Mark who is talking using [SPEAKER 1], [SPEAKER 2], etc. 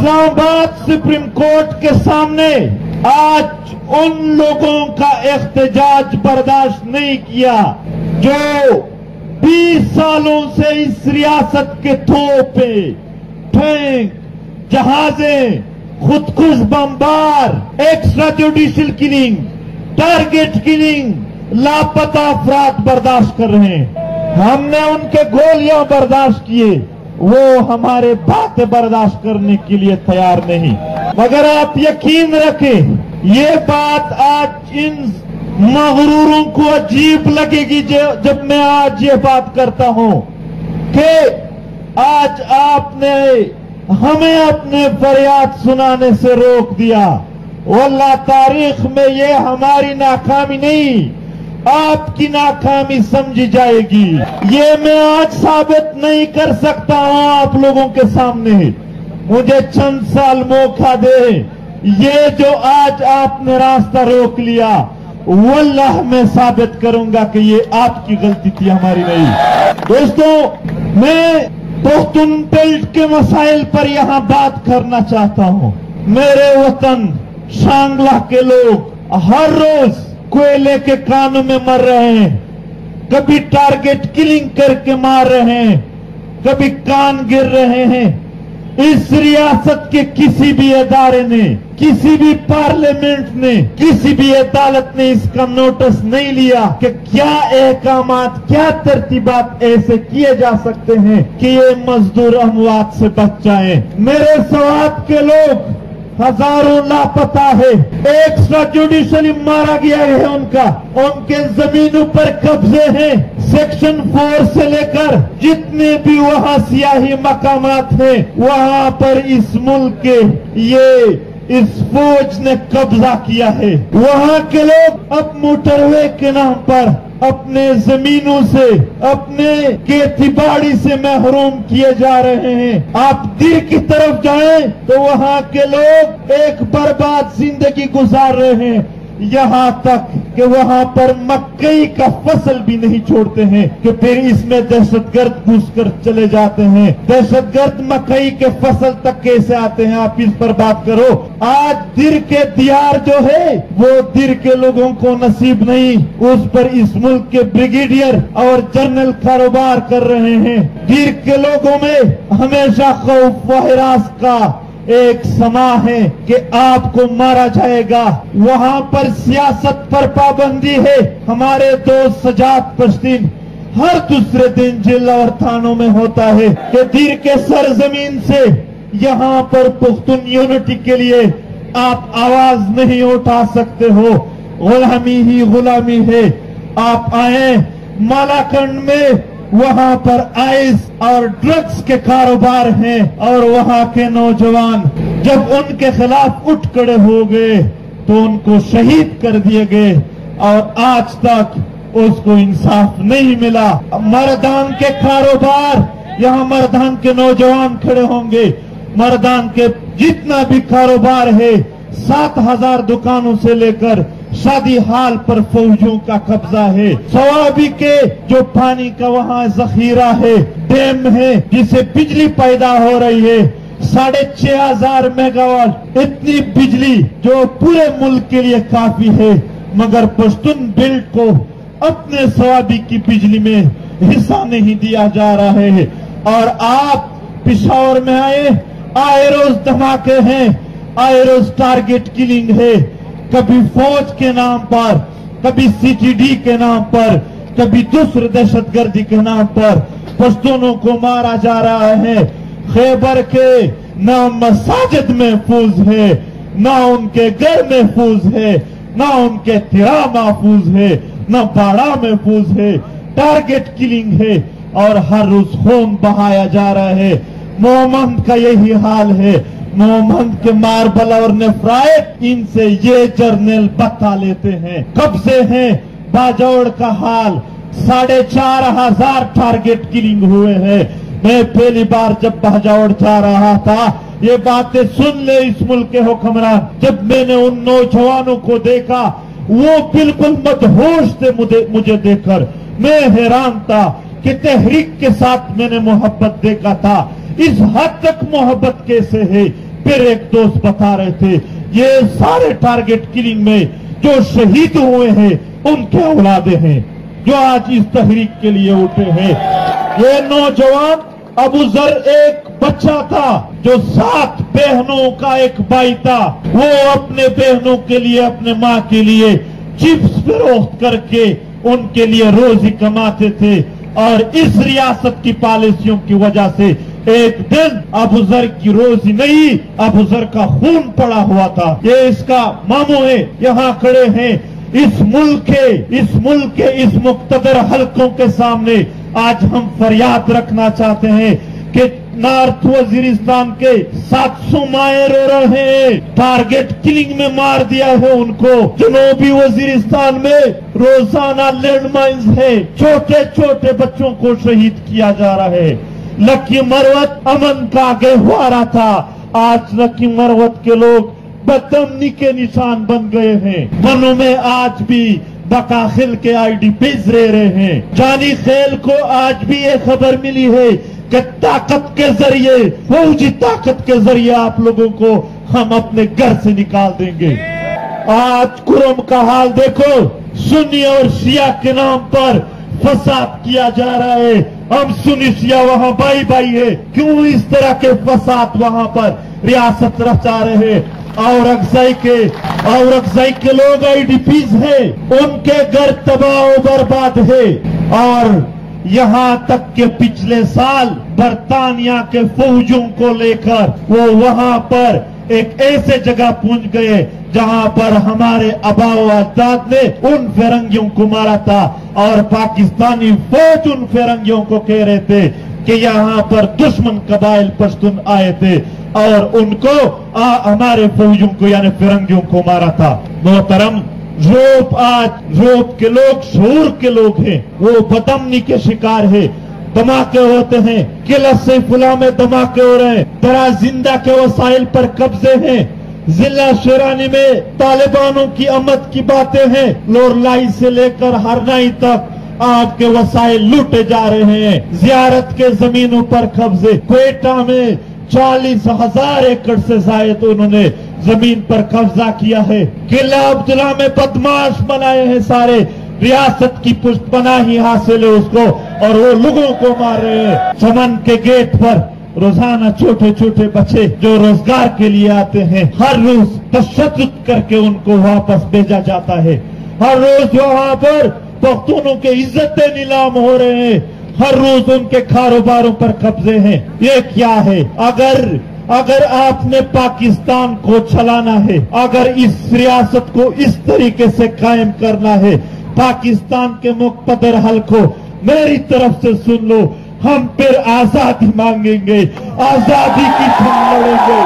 [SPEAKER 1] Islamabad supreme court के सामने आज उन लोगों का एहतजाज बर्दाश्त नहीं किया जो 20 सालों से इस रियासत के थोपे, टैंक, जहाजें, खुदकुश बमबार, extra judicial killing, target killing, लापता अफराद बर्दाश्त कर रहे हैं। हमने उनके गोलियां बर्दाश्त किए, वो हमारे बातें बर्दाश्त करने के लिए तैयार नहीं। मगर आप यकीन रखें, ये बात आज इन मगरूरों को अजीब लगेगी जब मैं आज ये बात करता हूं कि आज आपने हमें अपने फरियाद सुनाने से रोक दिया। वल्लाह तारीख में ये हमारी नाकामी नहीं, आपकी नाकामी समझी जाएगी। ये मैं आज साबित नहीं कर सकता हूं आप लोगों के सामने, मुझे चंद साल मौका दे। ये जो आज आपने रास्ता रोक लिया, वल्लाह मैं साबित करूंगा कि ये आपकी गलती थी, हमारी नहीं। दोस्तों, मैं पख्तून बेल्ट के मसाइल पर यहां बात करना चाहता हूं। मेरे वतन शांगला के लोग हर रोज कोयले के कानों में मर रहे हैं, कभी टारगेट किलिंग करके मार रहे हैं, कभी कान गिर रहे हैं। इस रियासत के किसी भी अदारे ने, किसी भी पार्लियामेंट ने, किसी भी अदालत ने इसका नोटिस नहीं लिया कि क्या अहकामात, क्या तरतीबात ऐसे किए जा सकते हैं कि ये मजदूर अमवात से बच जाएं। मेरे स्वात के लोग हजारों लापता है, एक्स्ट्रा जुडिशली मारा गया है उनके जमीनों पर कब्जे हैं। सेक्शन 4 से लेकर जितने भी वहां सियाही मकामात हैं, वहां पर इस मुल्क के इस फौज ने कब्जा किया है। वहां के लोग अब मोटरवे के नाम पर अपने जमीनों से, अपने खेती बाड़ी से महरूम किए जा रहे हैं। आप दिल की तरफ जाएं तो वहां के लोग एक बर्बाद जिंदगी गुजार रहे हैं, यहाँ तक कि वहां पर मकई का फसल भी नहीं छोड़ते हैं कि फिर इसमें दहशतगर्द घुसकर चले जाते हैं। दहशतगर्द मकई के फसल तक कैसे आते हैं, आप इस पर बात करो। आज दिर के दियार जो है वो दिर के लोगों को नसीब नहीं, उस पर इस मुल्क के ब्रिगेडियर और जनरल कारोबार कर रहे हैं। दिर के लोगों में हमेशा खौफ व हिरास का एक समा है कि आपको मारा जाएगा। वहां पर सियासत पर पाबंदी है। हमारे दोस्त सजाद पश्तीन हर दूसरे दिन जिला और थानों में होता है कि दिर के सरजमीन से यहाँ पर पुख्तून यूनिटी के लिए आप आवाज नहीं उठा सकते हो। गुलामी ही गुलामी है। आप आए मालाकंड में, वहां पर आइस और ड्रग्स के कारोबार हैं और वहां के नौजवान जब उनके खिलाफ उठ खड़े हो गए तो उनको शहीद कर दिए गए और आज तक उसको इंसाफ नहीं मिला। मर्दान के कारोबार, यहाँ मर्दान के नौजवान खड़े होंगे, मर्दान के जितना भी कारोबार है, 7,000 दुकानों से लेकर शादी हाल पर फौजियों का कब्जा है। सवाबी के जो पानी का वहाँ जखीरा है, डैम है जिसे बिजली पैदा हो रही है, 6,500 मेगावाट, इतनी बिजली जो पूरे मुल्क के लिए काफी है। मगर पश्तून बेल्ट को अपने सवाबी की बिजली में हिस्सा नहीं दिया जा रहा है। और आप पिशावर में आए रोज धमाके हैं, आए रोज टारगेट किलिंग है, कभी फौज के नाम पर, कभी सीटीडी के नाम पर, कभी दूसरे दहशतगर्दी के नाम पर पश्तूनों को मारा जा रहा है। खैबर के न मसाजिद महफूज है, न उनके घर महफूज है, न उनके तिरा महफूज है, न बाड़ा महफूज है। टारगेट किलिंग है और हर रोज खून बहाया जा रहा है। मोहम्मद का यही हाल है। मोहम्मद के मार्बल और नेफ्राइट, इनसे ये जर्नल बता लेते हैं। कब्जे हैं। बाजौड़ का हाल, 4,500 टारगेट किलिंग हुए हैं। मैं पहली बार जब बाजौड़ जा रहा था, ये बातें सुन ले इस मुल्क के हुक्मरान, जब मैंने उन नौजवानों को देखा, वो बिल्कुल मदहोश थे मुझे देखकर। मैं हैरान था कि तहरीक के साथ मैंने मोहब्बत देखा था, इस हद तक मोहब्बत कैसे है फिर एक दोस्त बता रहे थे ये सारे टारगेट किलिंग में जो शहीद हुए हैं उनके औलादे हैं जो आज इस तहरीक के लिए उठे हैं। ये नौजवान अबू जर एक बच्चा था जो 7 बहनों का एक भाई था। वो अपने बहनों के लिए, अपने माँ के लिए चिप्स फरोख्त करके उनके लिए रोजी कमाते थे और इस रियासत की पॉलिसियों की वजह से एक दिन अबू जर की रोजी नहीं, अबू जर का खून पड़ा हुआ था। ये इसका मामू है, यहाँ खड़े हैं। इस मुल्क के इस मुक्तदर हलकों के सामने आज हम फरियाद रखना चाहते हैं कि नॉर्थ वजीरिस्तान के 700 माए रो रहे हैं, टारगेट किलिंग में मार दिया है उनको। जनूबी वजीरिस्तान में रोजाना लैंडमाइंस है, छोटे छोटे बच्चों को शहीद किया जा रहा है। लकी मरवत अमन का गहवारा था, आज लकी मरवत के लोग बदअमनी के निशान बन गए हैं। वनों में आज भी बकाखिल के IDPs रह रहे हैं। जानी खेल को आज भी ये खबर मिली है कि ताकत के जरिए, फौजी ताकत के जरिए आप लोगों को हम अपने घर से निकाल देंगे। आज कुरम का हाल देखो, सुन्नी और शिया के नाम पर फसाद किया जा रहा है। हम सुन्नी शिया वहां भाई भाई है, क्यों इस तरह के फसाद वहां पर रियासत रचा रहे? औरंगज़ई के लोग IDPs हैं, उनके घर तबाह बर्बाद है। और यहाँ तक के पिछले साल बरतानिया के फौजियों को लेकर वो वहां पर एक ऐसे जगह पहुंच गए जहां पर हमारे आबाओ अजदाद ने उन फिरंगियों को मारा था और पाकिस्तानी फौज उन फिरंगियों को कह रहे थे कि यहाँ पर दुश्मन कबाइल पश्तून आए थे और उनको हमारे फौजियों को यानी फिरंगियों को मारा था। मोहतरम, जोब के लोग शऊर के लोग हैं, वो बदअमनी के शिकार है। धमाके होते हैं, किला सैफुल्लाह में धमाके हो रहे हैं, दरा जिंदा के वसाइल पर कब्जे हैं, जिला शेरानी में तालिबानों की आमद की बातें हैं, लोरलाई से लेकर हरनाई तक आपके वसाइल लूटे जा रहे हैं। जियारत के जमीनों पर कब्जे, क्वेटा में 40,000 एकड़ से ज्यादा उन्होंने जमीन पर कब्जा किया है। किला अब्दुल्ला में बदमाश बनाए हैं, सारे रियासत की पुष्टपनाही हासिल है उसको और वो लोगों को मार रहे हैं। चमन के गेट पर रोजाना छोटे छोटे बच्चे जो रोजगार के लिए आते हैं, हर रोज तशद्दुद करके उनको वापस भेजा जाता है। हर रोज वहां पर पख्तूनों के इज्जतें नीलाम हो रहे हैं, हर रोज उनके कारोबारों पर कब्जे हैं। ये क्या है? अगर आपने पाकिस्तान को चलाना है, अगर इस रियासत को इस तरीके से कायम करना है, पाकिस्तान के मुक़्तदर हलको मेरी तरफ से सुन लो, हम फिर आजादी मांगेंगे, आजादी की जंग लड़ेंगे।